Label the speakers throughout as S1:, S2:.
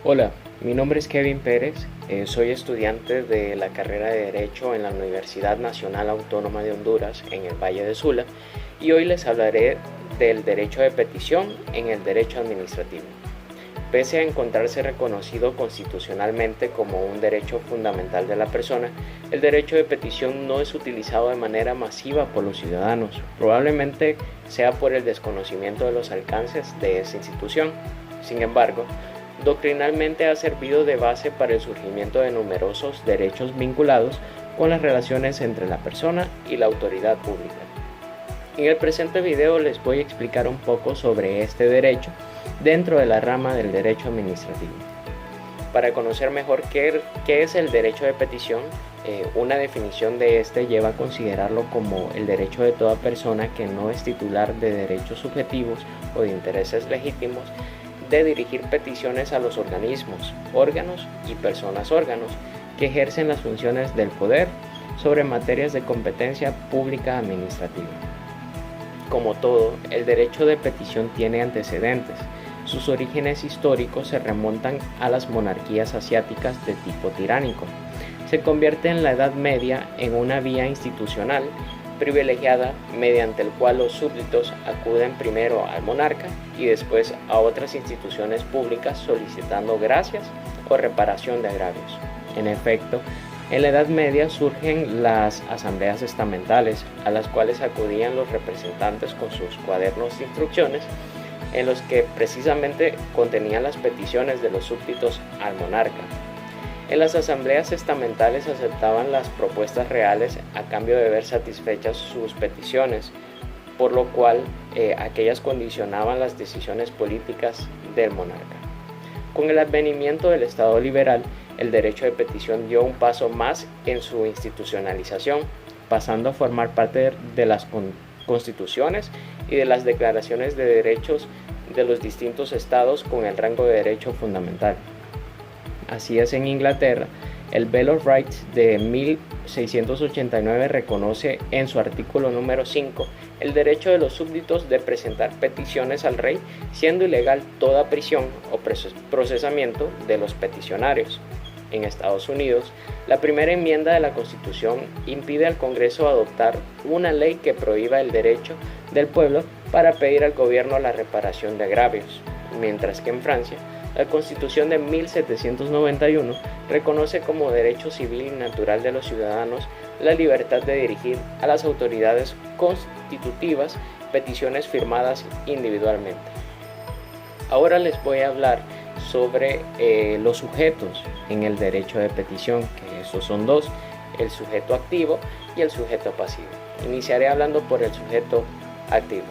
S1: Hola, mi nombre es Kevin Pérez, soy estudiante de la carrera de Derecho en la Universidad Nacional Autónoma de Honduras en el Valle de Sula y hoy les hablaré del derecho de petición en el derecho administrativo. Pese a encontrarse reconocido constitucionalmente como un derecho fundamental de la persona, el derecho de petición no es utilizado de manera masiva por los ciudadanos, probablemente sea por el desconocimiento de los alcances de esta institución. Sin embargo, doctrinalmente ha servido de base para el surgimiento de numerosos derechos vinculados con las relaciones entre la persona y la autoridad pública. En el presente video les voy a explicar un poco sobre este derecho dentro de la rama del derecho administrativo. Para conocer mejor qué es el derecho de petición, una definición de este lleva a considerarlo como el derecho de toda persona que no es titular de derechos subjetivos o de intereses legítimos de dirigir peticiones a los organismos, órganos y personas órganos que ejercen las funciones del poder sobre materias de competencia pública administrativa. Como todo, el derecho de petición tiene antecedentes. Sus orígenes históricos se remontan a las monarquías asiáticas de tipo tiránico. Se convierte en la Edad Media en una vía institucional privilegiada mediante el cual los súbditos acuden primero al monarca y después a otras instituciones públicas solicitando gracias o reparación de agravios. En efecto, en la Edad Media surgen las asambleas estamentales, a las cuales acudían los representantes con sus cuadernos de instrucciones, en los que precisamente contenían las peticiones de los súbditos al monarca. En las asambleas estamentales aceptaban las propuestas reales a cambio de ver satisfechas sus peticiones, por lo cual aquellas condicionaban las decisiones políticas del monarca. Con el advenimiento del Estado liberal, el derecho de petición dio un paso más en su institucionalización, pasando a formar parte de las constituciones y de las declaraciones de derechos de los distintos estados con el rango de derecho fundamental. Así es, en Inglaterra, el Bill of Rights de 1689 reconoce en su artículo número 5 el derecho de los súbditos de presentar peticiones al rey, siendo ilegal toda prisión o procesamiento de los peticionarios. En Estados Unidos, la primera enmienda de la Constitución impide al Congreso adoptar una ley que prohíba el derecho del pueblo para pedir al gobierno la reparación de agravios, mientras que en Francia, la Constitución de 1791 reconoce como derecho civil y natural de los ciudadanos la libertad de dirigir a las autoridades constitutivas peticiones firmadas individualmente. Ahora les voy a hablar sobre los sujetos en el derecho de petición, que estos son dos, el sujeto activo y el sujeto pasivo. Iniciaré hablando por el sujeto activo.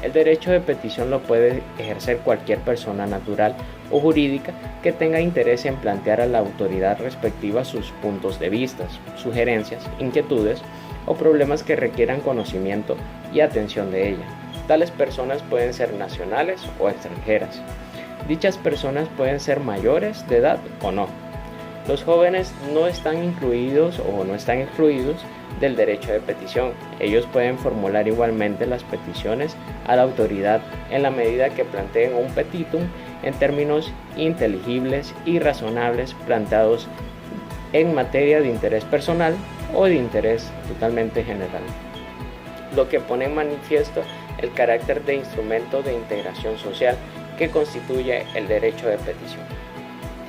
S1: El derecho de petición lo puede ejercer cualquier persona natural o jurídica que tenga interés en plantear a la autoridad respectiva sus puntos de vista, sugerencias, inquietudes o problemas que requieran conocimiento y atención de ella. Tales personas pueden ser nacionales o extranjeras. Dichas personas pueden ser mayores de edad o no. Los jóvenes no están incluidos o no están excluidos del derecho de petición. Ellos pueden formular igualmente las peticiones a la autoridad en la medida que planteen un petitum en términos inteligibles y razonables planteados en materia de interés personal o de interés totalmente general, lo que pone en manifiesto el carácter de instrumento de integración social que constituye el derecho de petición.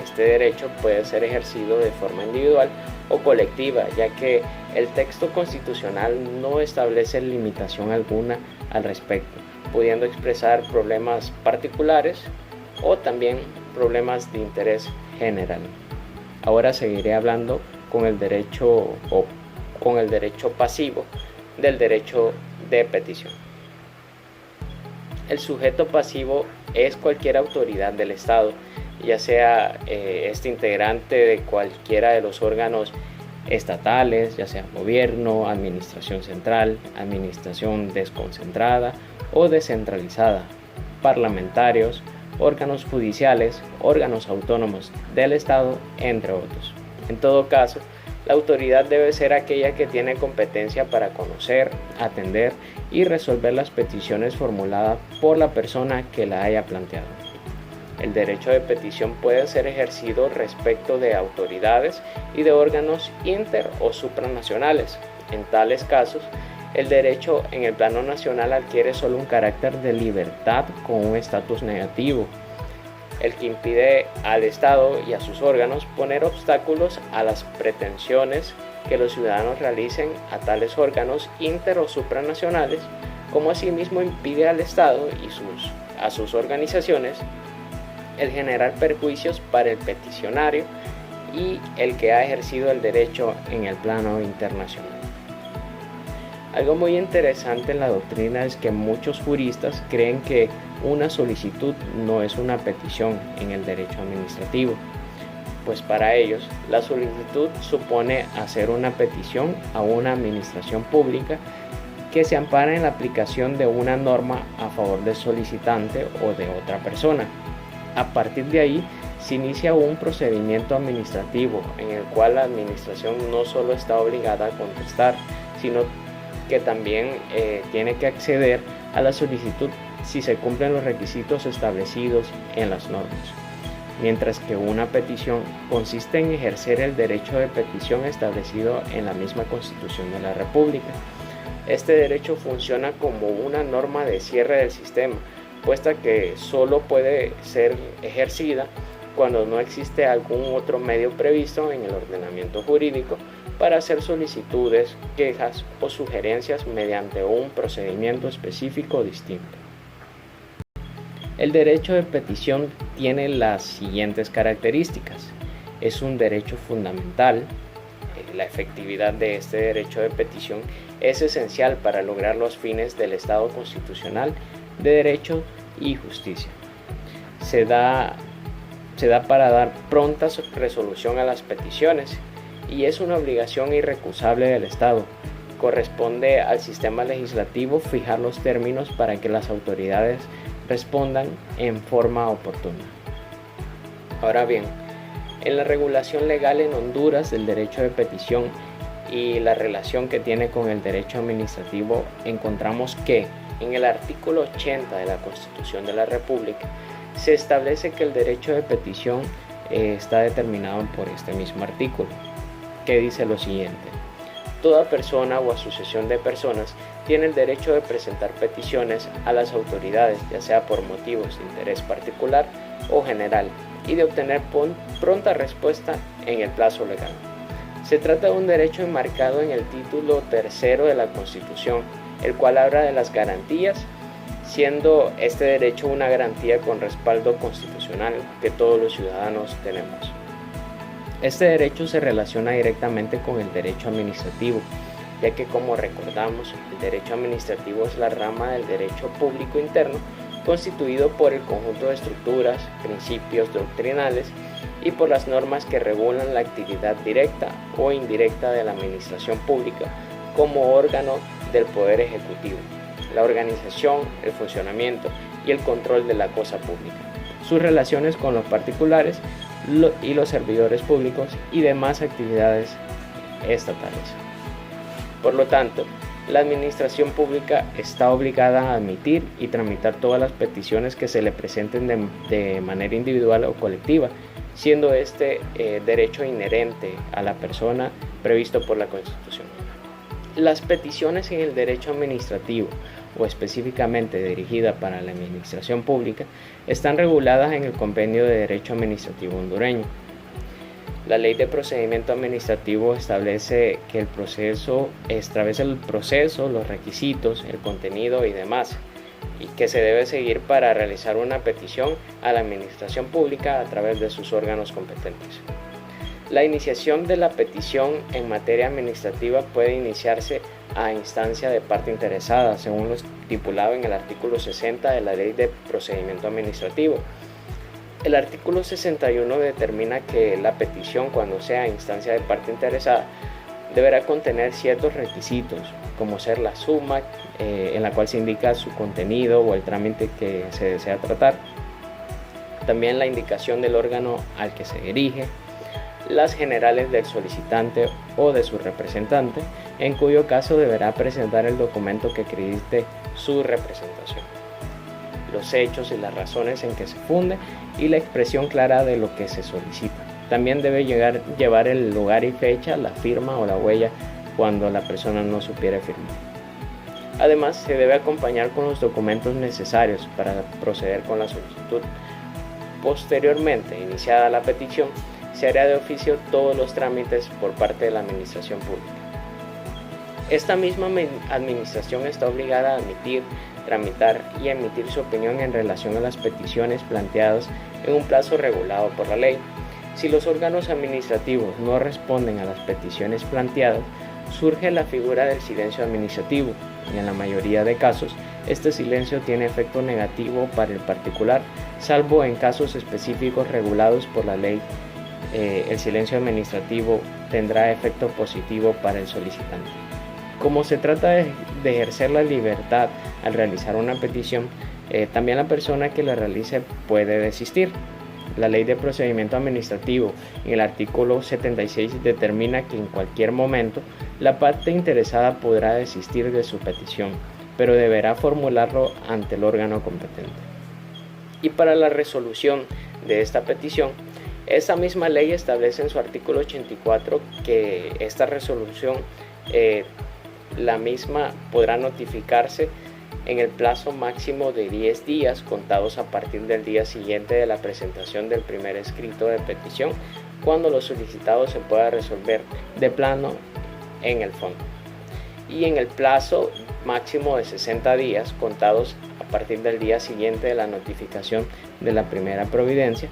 S1: Este derecho puede ser ejercido de forma individual o colectiva, ya que el texto constitucional no establece limitación alguna al respecto, pudiendo expresar problemas particulares o también problemas de interés general. Ahora seguiré hablando con el derecho pasivo del derecho de petición. El sujeto pasivo es cualquier autoridad del Estado, ya sea este integrante de cualquiera de los órganos estatales, ya sea gobierno, administración central, administración desconcentrada o descentralizada, parlamentarios, órganos judiciales, órganos autónomos del Estado, entre otros. En todo caso, la autoridad debe ser aquella que tiene competencia para conocer, atender y resolver las peticiones formuladas por la persona que la haya planteado. El derecho de petición puede ser ejercido respecto de autoridades y de órganos inter o supranacionales. En tales casos, el derecho en el plano nacional adquiere solo un carácter de libertad con un estatus negativo, el que impide al Estado y a sus órganos poner obstáculos a las pretensiones que los ciudadanos realicen a tales órganos inter o supranacionales, como asimismo impide al Estado y a sus organizaciones el generar perjuicios para el peticionario y el que ha ejercido el derecho en el plano internacional. Algo muy interesante en la doctrina es que muchos juristas creen que una solicitud no es una petición en el derecho administrativo, pues para ellos la solicitud supone hacer una petición a una administración pública que se ampara en la aplicación de una norma a favor del solicitante o de otra persona. A partir de ahí se inicia un procedimiento administrativo en el cual la administración no solo está obligada a contestar, sino que también tiene que acceder a la solicitud si se cumplen los requisitos establecidos en las normas. Mientras que una petición consiste en ejercer el derecho de petición establecido en la misma Constitución de la República. Este derecho funciona como una norma de cierre del sistema, puesta que solo puede ser ejercida cuando no existe algún otro medio previsto en el ordenamiento jurídico para hacer solicitudes, quejas o sugerencias mediante un procedimiento específico distinto. El derecho de petición tiene las siguientes características. Es un derecho fundamental. La efectividad de este derecho de petición es esencial para lograr los fines del Estado constitucional de derecho y justicia. Se da para dar pronta resolución a las peticiones y es una obligación irrecusable del Estado. Corresponde al sistema legislativo fijar los términos para que las autoridades respondan en forma oportuna. Ahora bien, en la regulación legal en Honduras del derecho de petición y la relación que tiene con el derecho administrativo, encontramos que en el artículo 80 de la Constitución de la República se establece que el derecho de petición está determinado por este mismo artículo, que dice lo siguiente: toda persona o asociación de personas tiene el derecho de presentar peticiones a las autoridades, ya sea por motivos de interés particular o general, y de obtener pronta respuesta en el plazo legal. Se trata de un derecho enmarcado en el título tercero de la Constitución, el cual habla de las garantías, siendo este derecho una garantía con respaldo constitucional que todos los ciudadanos tenemos. Este derecho se relaciona directamente con el derecho administrativo, ya que, como recordamos, el derecho administrativo es la rama del derecho público interno constituido por el conjunto de estructuras, principios doctrinales y por las normas que regulan la actividad directa o indirecta de la administración pública como órgano del Poder Ejecutivo, la organización, el funcionamiento y el control de la cosa pública, sus relaciones con los particulares y los servidores públicos y demás actividades estatales. Por lo tanto, la administración pública está obligada a admitir y tramitar todas las peticiones que se le presenten de manera individual o colectiva, siendo este derecho inherente a la persona previsto por la Constitución. Las peticiones en el derecho administrativo o específicamente dirigida para la administración pública están reguladas en el Compendio de Derecho Administrativo hondureño. La Ley de Procedimiento Administrativo establece que el proceso, los requisitos, el contenido y demás, y que se debe seguir para realizar una petición a la administración pública a través de sus órganos competentes. La iniciación de la petición en materia administrativa puede iniciarse a instancia de parte interesada, según lo estipulado en el artículo 60 de la Ley de Procedimiento Administrativo. El artículo 61 determina que la petición, cuando sea a instancia de parte interesada, deberá contener ciertos requisitos, como ser la suma en la cual se indica su contenido o el trámite que se desea tratar, también la indicación del órgano al que se dirige, las generales del solicitante o de su representante, en cuyo caso deberá presentar el documento que acredite su representación. los hechos y las razones en que se funde y la expresión clara de lo que se solicita. También debe llevar el lugar y fecha, la firma o la huella cuando la persona no supiera firmar. Además, se debe acompañar con los documentos necesarios para proceder con la solicitud. Posteriormente, iniciada la petición, se hará de oficio todos los trámites por parte de la Administración Pública. Esta misma administración está obligada a admitir, tramitar y emitir su opinión en relación a las peticiones planteadas en un plazo regulado por la ley. Si los órganos administrativos no responden a las peticiones planteadas, surge la figura del silencio administrativo, y en la mayoría de casos, este silencio tiene efecto negativo para el particular, salvo en casos específicos regulados por la ley. El silencio administrativo tendrá efecto positivo para el solicitante. Como se trata de ejercer la libertad al realizar una petición, también la persona que la realice puede desistir. La Ley de Procedimiento Administrativo en el artículo 76 determina que en cualquier momento la parte interesada podrá desistir de su petición, pero deberá formularlo ante el órgano competente. Y para la resolución de esta petición, esta misma ley establece en su artículo 84 que esta resolución la misma podrá notificarse en el plazo máximo de 10 días contados a partir del día siguiente de la presentación del primer escrito de petición, cuando lo solicitado se pueda resolver de plano en el fondo, y en el plazo máximo de 60 días contados a partir del día siguiente de la notificación de la primera providencia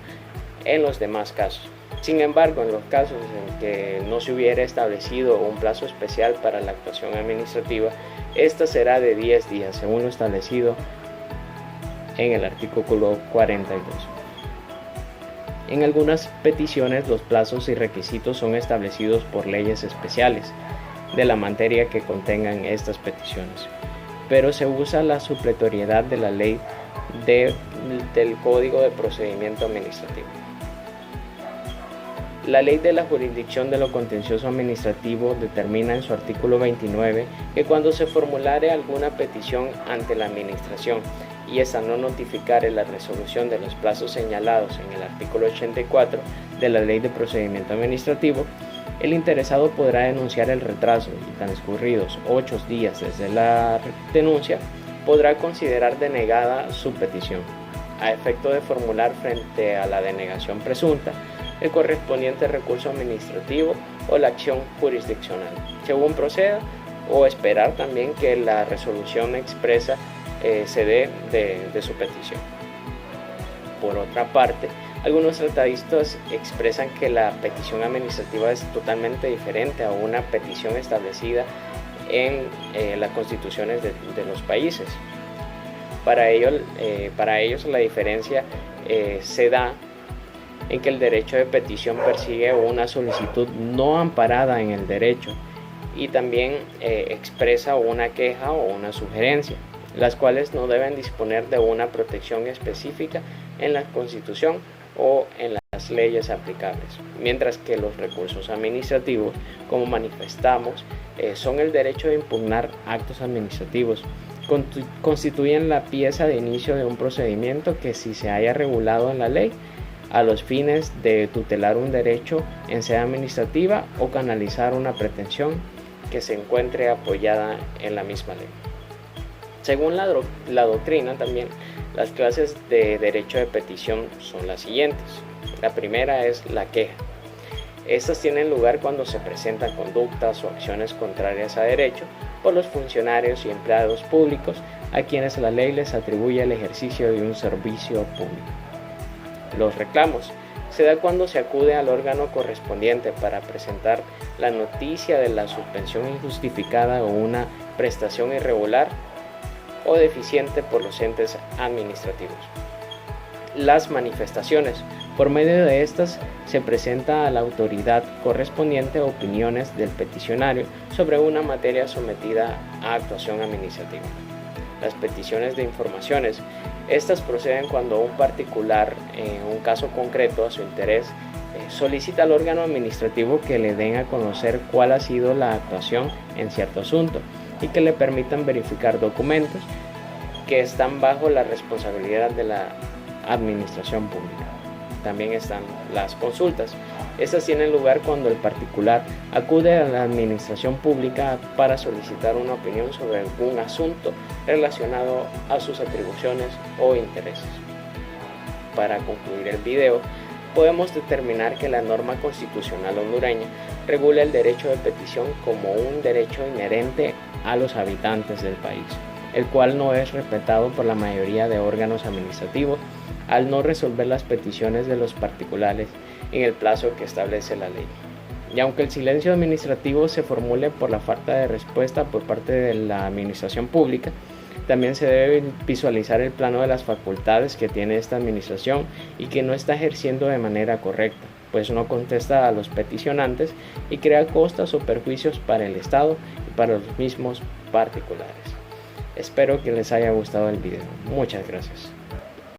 S1: en los demás casos. Sin embargo, en los casos en que no se hubiera establecido un plazo especial para la actuación administrativa, esta será de 10 días, según lo establecido en el artículo 42. En algunas peticiones, los plazos y requisitos son establecidos por leyes especiales de la materia que contengan estas peticiones, pero se usa la supletoriedad de la ley del Código de Procedimiento Administrativo. La Ley de la Jurisdicción de lo Contencioso Administrativo determina en su artículo 29 que cuando se formulare alguna petición ante la Administración y esta no notificare la resolución de los plazos señalados en el artículo 84 de la Ley de Procedimiento Administrativo, el interesado podrá denunciar el retraso y transcurridos 8 días desde la denuncia, podrá considerar denegada su petición, a efecto de formular frente a la denegación presunta el correspondiente recurso administrativo o la acción jurisdiccional, según proceda, o esperar también que la resolución expresa se dé de su petición. Por otra parte, algunos tratadistas expresan que la petición administrativa es totalmente diferente a una petición establecida en las constituciones de los países. Para ellos la diferencia se da en que el derecho de petición persigue una solicitud no amparada en el derecho y también expresa una queja o una sugerencia, las cuales no deben disponer de una protección específica en la Constitución o en las leyes aplicables, mientras que los recursos administrativos, como manifestamos, son el derecho de impugnar actos administrativos. Constituyen la pieza de inicio de un procedimiento que, si se haya regulado en la ley, a los fines de tutelar un derecho en sede administrativa o canalizar una pretensión que se encuentre apoyada en la misma ley. Según la doctrina también, las clases de derecho de petición son las siguientes. La primera es la queja. Estas tienen lugar cuando se presentan conductas o acciones contrarias a derecho por los funcionarios y empleados públicos a quienes la ley les atribuye el ejercicio de un servicio público. Los reclamos se da cuando se acude al órgano correspondiente para presentar la noticia de la suspensión injustificada o una prestación irregular o deficiente por los entes administrativos. Las manifestaciones. Por medio de estas se presenta a la autoridad correspondiente opiniones del peticionario sobre una materia sometida a actuación administrativa. Las peticiones de informaciones. Estas proceden cuando un particular, en un caso concreto a su interés, solicita al órgano administrativo que le den a conocer cuál ha sido la actuación en cierto asunto y que le permitan verificar documentos que están bajo la responsabilidad de la administración pública. También están las consultas. Estas tienen lugar cuando el particular acude a la administración pública para solicitar una opinión sobre algún asunto relacionado a sus atribuciones o intereses. Para concluir el video, podemos determinar que la norma constitucional hondureña regula el derecho de petición como un derecho inherente a los habitantes del país, el cual no es respetado por la mayoría de órganos administrativos al no resolver las peticiones de los particulares en el plazo que establece la ley. Y aunque el silencio administrativo se formule por la falta de respuesta por parte de la administración pública, también se debe visualizar el plano de las facultades que tiene esta administración y que no está ejerciendo de manera correcta, pues no contesta a los peticionantes y crea costas o perjuicios para el Estado y para los mismos particulares. Espero que les haya gustado el video. Muchas gracias.